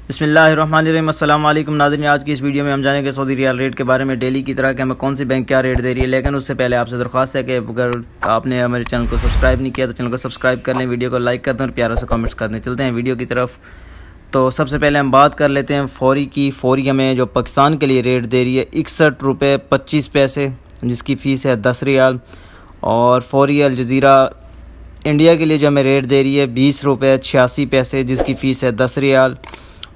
बिस्मिल्लाहिर्रहमानिर्रहीम। अस्सलाम वालेकुम नाज़रीन, आज की इस वीडियो में हम जानेंगे सऊदी रियाल रेट के बारे में। डेली की तरह कि हमें कौन सी बैंक क्या रेट दे रही है। लेकिन उससे पहले आपसे दरख्वास्त है कि अगर आपने हमारे चैनल को सब्सक्राइब नहीं किया तो चैनल को सब्सक्राइब कर लें, वीडियो को लाइक कर दें और प्यारा से कमेंट्स कर दें। चलते हैं वीडियो की तरफ। तो सबसे पहले हम बात कर लेते हैं फौरी की। फौरी हमें जो पाकिस्तान के लिए रेट दे रही है 61 रुपये 25 पैसे, जिसकी फ़ीस है 10 रियाल। और फौरी अल जज़ीरा इंडिया के लिए जो हमें रेट दे रही है 20 रुपये 86 पैसे, जिसकी फ़ीस है 10 रियाल।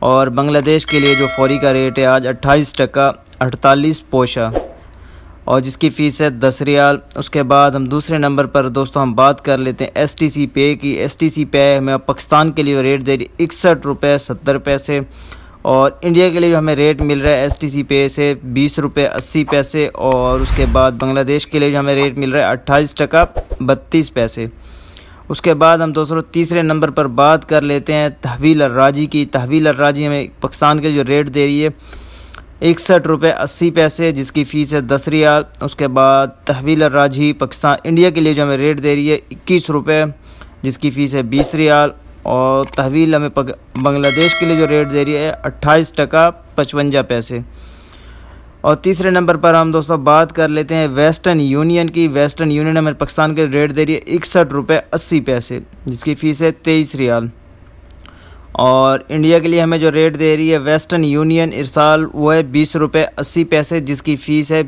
और बांग्लादेश के लिए जो फौरी का रेट है आज 28 टका 48 पोशा, और जिसकी फ़ीस है 10 रियाल। उसके बाद हम दूसरे नंबर पर दोस्तों हम बात कर लेते हैं STC पे की। STC पे हमें पाकिस्तान के लिए रेट दे रही है 61 रुपये 70 पैसे, और इंडिया के लिए जो हमें रेट मिल रहा है STC पे से 20 रुपये 80 पैसे। और उसके बाद बांग्लादेश के लिए जो हमें रेट मिल रहा है 28 टका 32 पैसे। उसके बाद हम दोस्तों तीसरे नंबर पर बात कर लेते हैं तहवील अर्राजी की। तहवील अर्राजी हमें पाकिस्तान के जो रेट दे रही है 61 रुपये 80 पैसे, जिसकी फ़ीस है 10 रियाल। उसके बाद तहवील अर्राजी पाकिस्तान इंडिया के लिए जो हमें रेट दे रही है 21 रुपये, जिसकी फ़ीस है 20 रियाल। और तहवील हमें बांग्लादेश के लिए जो रेट दे रही है 28 टका 55 पैसे। और तीसरे नंबर पर हम दोस्तों बात कर लेते हैं वेस्टर्न यूनियन की। वेस्टर्न यूनियन हमें पाकिस्तान के रेट दे रही है 61 रुपये 80 पैसे, जिसकी फ़ीस है 23 रियाल। और इंडिया के लिए हमें जो रेट दे रही है वेस्टर्न यूनियन इरसाल वो है 20 रुपये 80 पैसे, जिसकी फ़ीस है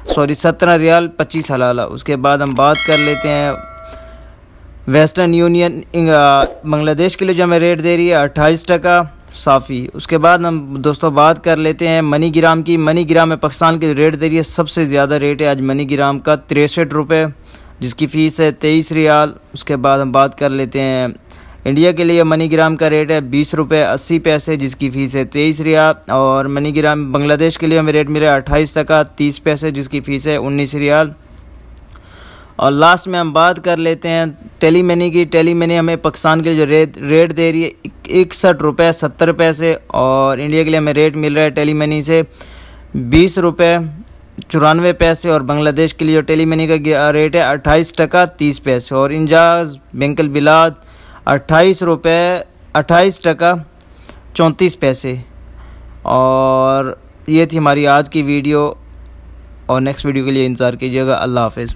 17 रियाल 25 हलाला। उसके बाद हम बात कर लेते हैं वेस्टर्न यूनियन बांग्लादेश के लिए जो हमें रेट दे रही है 28 टका साफ़ी। उसके बाद हम दोस्तों बात कर लेते हैं मनीग्राम की। मनीग्राम में पाकिस्तान के रेट दे रही है सबसे ज़्यादा रेट है आज मनीग्राम का 63 रुपये, जिसकी फ़ीस है 23 रियाल। उसके बाद हम बात कर लेते हैं इंडिया के लिए मनीग्राम का रेट है 20 रुपये 80 पैसे, जिसकी फ़ीस है 23 रियाल। और मनीग्राम बांग्लादेश के लिए हमें रेट मिला है 28 टका 30 पैसे, जिसकी फ़ीस है 19 रियाल। और लास्ट में हम बात कर लेते हैं टेली मनी की। टेली मनी हमें पाकिस्तान के जो रेट दे रही है 61 रुपये 70 पैसे, और इंडिया के लिए हमें रेट मिल रहा है टेली मनी से 20 रुपये 94 पैसे। और बांग्लादेश के लिए जो टेली मनी का रेट है 28 टका 30 पैसे। और इंजाज बैंकल बिलाद 28 टका 34 पैसे। और ये थी हमारी आज की वीडियो, और नेक्स्ट वीडियो के लिए इंतज़ार कीजिएगा। अल्लाह हाफ़िज़।